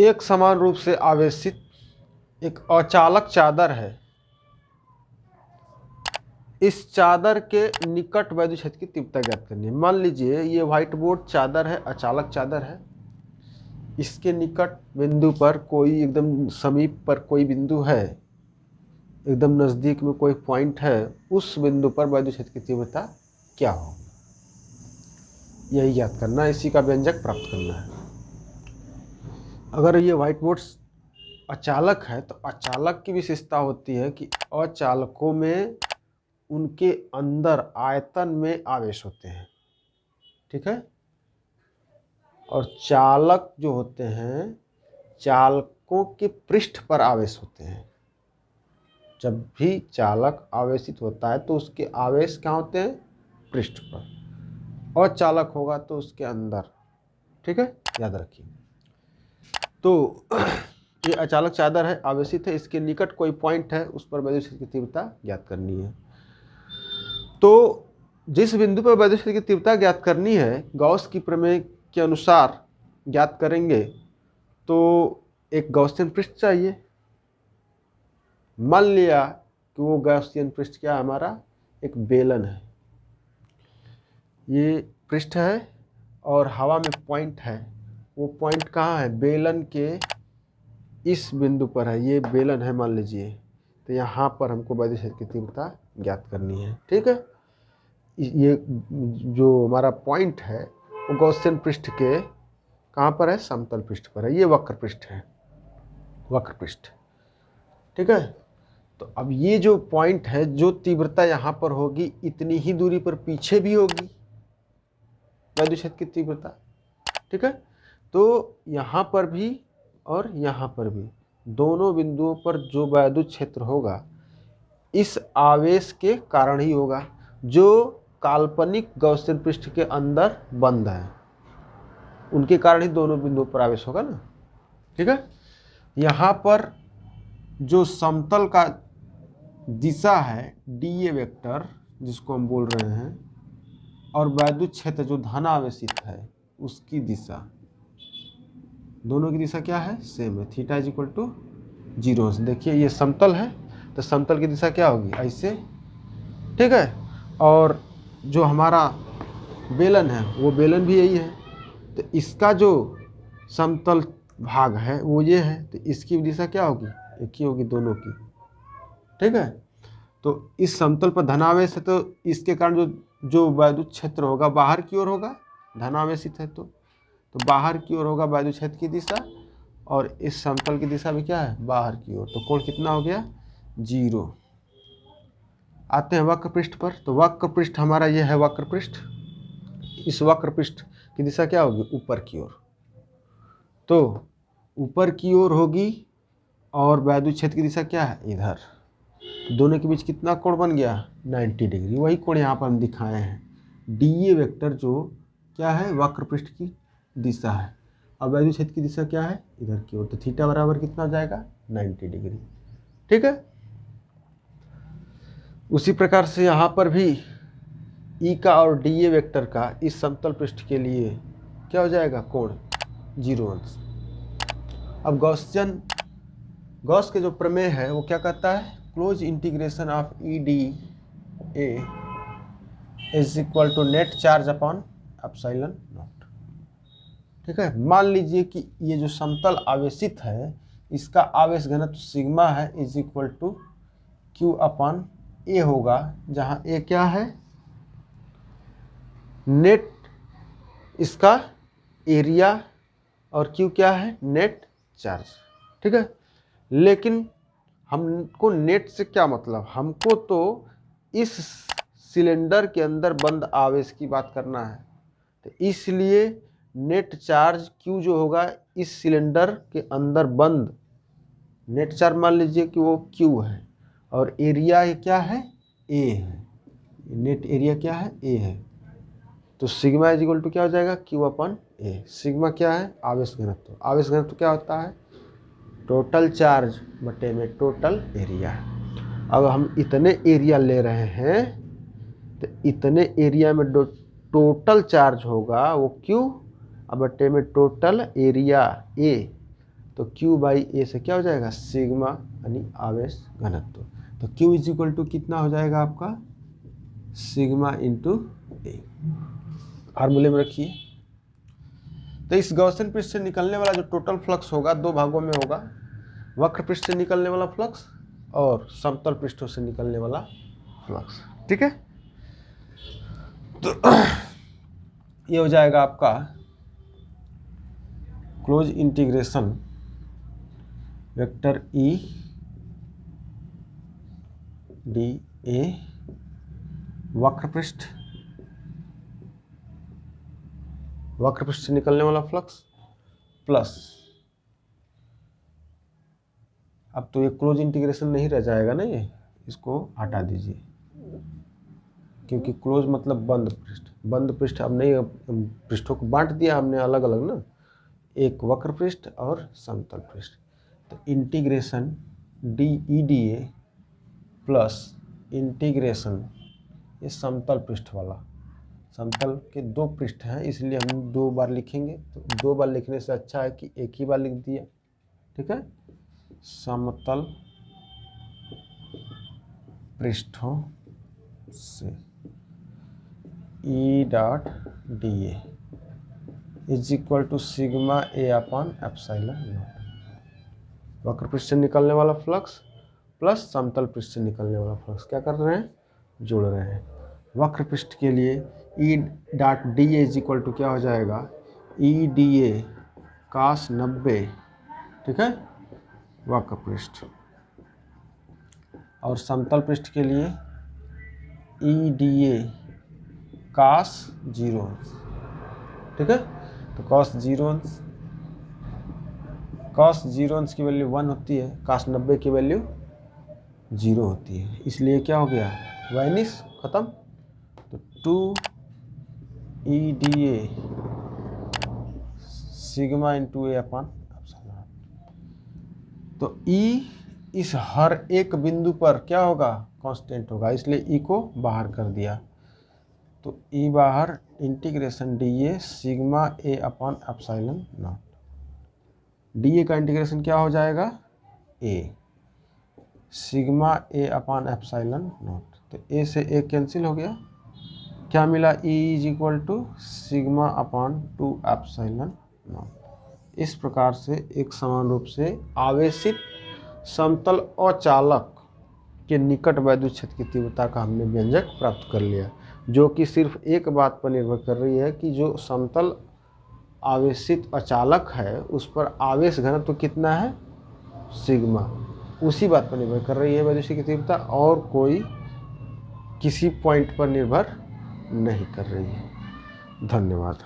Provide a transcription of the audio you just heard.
एक समान रूप से आवेशित एक अचालक चादर है। इस चादर के निकट वैद्युत क्षेत्र की तीव्रता ज्ञात करनी है। मान लीजिए ये व्हाइट बोर्ड चादर है, अचालक चादर है। इसके निकट बिंदु पर कोई एकदम समीप पर कोई बिंदु है, एकदम नज़दीक में कोई पॉइंट है, उस बिंदु पर वैद्युत क्षेत्र की तीव्रता क्या हो, यही ज्ञात करना है, इसी का व्यंजक प्राप्त करना है। अगर ये व्हाइट बोर्ड अचालक है तो अचालक की विशेषता होती है कि अचालकों में उनके अंदर आयतन में आवेश होते हैं, ठीक है। और चालक जो होते हैं, चालकों के पृष्ठ पर आवेश होते हैं। जब भी चालक आवेशित होता है तो उसके आवेश क्या होते हैं, पृष्ठ पर। और चालक होगा तो उसके अंदर, ठीक है, याद रखिए। तो ये अचालक चादर है, आवेशित है, इसके निकट कोई पॉइंट है, उस पर वैद्युत क्षेत्र की तीव्रता ज्ञात करनी है। तो जिस बिंदु पर वैद्युत क्षेत्र की तीव्रता ज्ञात करनी है, गॉस की प्रमेय के अनुसार ज्ञात करेंगे तो एक गॉसियन पृष्ठ चाहिए। मान लिया कि वो गॉसियन पृष्ठ क्या है, हमारा एक बेलन है। ये पृष्ठ है और हवा में पॉइंट है। वो पॉइंट कहाँ है, बेलन के इस बिंदु पर है। ये बेलन है मान लीजिए, तो यहाँ पर हमको वैद्युत क्षेत्र की तीव्रता ज्ञात करनी है, ठीक है। ये जो हमारा पॉइंट है वो गॉसियन पृष्ठ के कहाँ पर है, समतल पृष्ठ पर है। ये वक्र पृष्ठ है, वक्र पृष्ठ, ठीक है। तो अब ये जो पॉइंट है, जो तीव्रता यहाँ पर होगी, इतनी ही दूरी पर पीछे भी होगी वैद्युत क्षेत्र की तीव्रता, ठीक है। तो यहाँ पर भी और यहाँ पर भी, दोनों बिंदुओं पर जो वैद्युत क्षेत्र होगा इस आवेश के कारण ही होगा, जो काल्पनिक गॉसियन पृष्ठ के अंदर बंद है, उनके कारण ही दोनों बिंदुओं पर आवेश होगा ना, ठीक है। यहाँ पर जो समतल का दिशा है डीए वेक्टर जिसको हम बोल रहे हैं, और वैद्युत क्षेत्र जो धन आवेशित है उसकी दिशा, दोनों की दिशा क्या है, सेम है। Theta is equal to 0। देखिए ये समतल है तो समतल की दिशा क्या होगी, ऐसे, ठीक है। और जो हमारा बेलन है वो बेलन भी यही है, तो इसका जो समतल भाग है वो ये है, तो इसकी दिशा क्या होगी, एक ही होगी दोनों की, ठीक है। तो इस समतल पर धनावेश है तो इसके कारण जो वैद्युत क्षेत्र होगा बाहर की ओर होगा, धनावेशित है तो बाहर की ओर होगा वैद्युत क्षेत्र की दिशा, और इस समतल की दिशा भी क्या है, बाहर की ओर। तो कोण कितना हो गया, 0। आते हैं वक्र पृष्ठ पर। तो वक्र पृष्ठ हमारा ये है वक्र पृष्ठ, इस वक्र पृष्ठ की दिशा क्या होगी, ऊपर की ओर। तो ऊपर की ओर होगी और वैद्युत क्षेत्र की दिशा क्या है, इधर। तो दोनों के बीच कितना कोण बन गया, 90 डिग्री। वही कोण यहाँ पर हम दिखाए हैं। डीए वेक्टर जो क्या है, वक्र पृष्ठ की दिशा है, और वैद्युत क्षेत्र की दिशा क्या है, इधर की ओर। तो थीटा बराबर कितना हो जाएगा, 90 डिग्री, ठीक है। उसी प्रकार से यहाँ पर भी ई का और डीए वेक्टर का इस समतल पृष्ठ के लिए क्या हो जाएगा, कोण 0 अंश। अब गॉस के जो प्रमेय है वो क्या कहता है, close integration of E D A is equal to net charge upon epsilon naught, ठीक है। मान लीजिए कि ये जो समतल आवेशित है इसका आवेश घनत्व सिग्मा है is equal to q upon A होगा, जहाँ ए क्या है, नेट इसका एरिया, और क्यू क्या है, नेट चार्ज, ठीक है। लेकिन हमको नेट से क्या मतलब, हमको तो इस सिलेंडर के अंदर बंद आवेश की बात करना है। तो इसलिए नेट चार्ज क्यू जो होगा इस सिलेंडर के अंदर बंद नेट चार्ज, मान लीजिए कि वो क्यू है, और एरिया क्या है, ए है। नेट एरिया क्या है, ए है। तो सिग्मा इज इक्वल टू क्या हो जाएगा, क्यू अपन ए। सिग्मा क्या है, आवेश घनत्व। आवेश घनत्व क्या होता है, टोटल चार्ज बटे में टोटल एरिया। अब हम इतने एरिया ले रहे हैं तो इतने एरिया में टोटल चार्ज होगा वो क्यू, अब बटे में टोटल एरिया ए, तो Q बाई ए से क्या हो जाएगा, सिग्मा यानी आवेश घनत्व। तो Q इज इक्वल टू कितना हो जाएगा आपका, सिग्मा इंटू ए, फार्मूले में रखिए। तो इस गॉसियन पृष्ठ से निकलने वाला जो टोटल फ्लक्स होगा 2 भागों में होगा, वक्र पृष्ठ से निकलने वाला फ्लक्स और समतल पृष्ठों से निकलने वाला फ्लक्स। ठीक है, तो ये हो जाएगा आपका close integration vector E D ए वक्र पृष्ठ से निकलने वाला फ्लक्स प्लस, अब तो ये क्लोज इंटीग्रेशन नहीं रह जाएगा ना, ये इसको हटा दीजिए, क्योंकि क्लोज मतलब बंद पृष्ठ, बंद पृष्ठ अब नहीं, पृष्ठों को बांट दिया हमने अलग अलग ना, एक वक्र पृष्ठ और समतल पृष्ठ। तो इंटीग्रेशन डी ई डी ए प्लस इंटीग्रेशन ये समतल पृष्ठ वाला, समतल के 2 पृष्ठ हैं इसलिए हम 2 बार लिखेंगे, तो 2 बार लिखने से अच्छा है कि एक ही बार लिख दिया। ठीक है, समतल पृष्ठों से E dot D A is equal to sigma A upon epsilon naught. वक्र पृष्ठ से निकलने वाला फ्लक्स प्लस समतल पृष्ठ से निकलने वाला फ्लक्स क्या कर रहे हैं, जोड़ रहे हैं। वक्र पृष्ठ के लिए E dot D A is equal to क्या हो जाएगा, ई डी ए कास 90, ठीक है, वक्र पृष्ठ, और समतल पृष्ठ के लिए ई डी ए कास 0 अंश। ठीक है, तो कास 0 अंश की वैल्यू 1 होती है, कास 90 की वैल्यू 0 होती है, इसलिए क्या हो गया, वाइनिस खत्म। तो 2 ई D A sigma into A upon epsilon. तो ई इस हर एक बिंदु पर क्या होगा, कांस्टेंट होगा, इसलिए ई को बाहर कर दिया। तो ई बाहर integration d A sigma A upon epsilon naught. D A का इंटीग्रेशन क्या हो जाएगा, A sigma A upon epsilon naught. तो ए से ए कैंसिल हो गया, क्या मिला, E is equal to sigma upon 2 epsilon naught. इस प्रकार से एक समान रूप से आवेशित समतल अचालक के निकट वैद्युत क्षेत्र की तीव्रता का हमने व्यंजक प्राप्त कर लिया, जो कि सिर्फ एक बात पर निर्भर कर रही है कि जो समतल आवेशित अचालक है उस पर आवेश घनत्व कितना है, सिग्मा, उसी बात पर निर्भर कर रही है वैद्युत क्षेत्र की तीव्रता, और कोई किसी पॉइंट पर निर्भर नहीं कर रही है। धन्यवाद।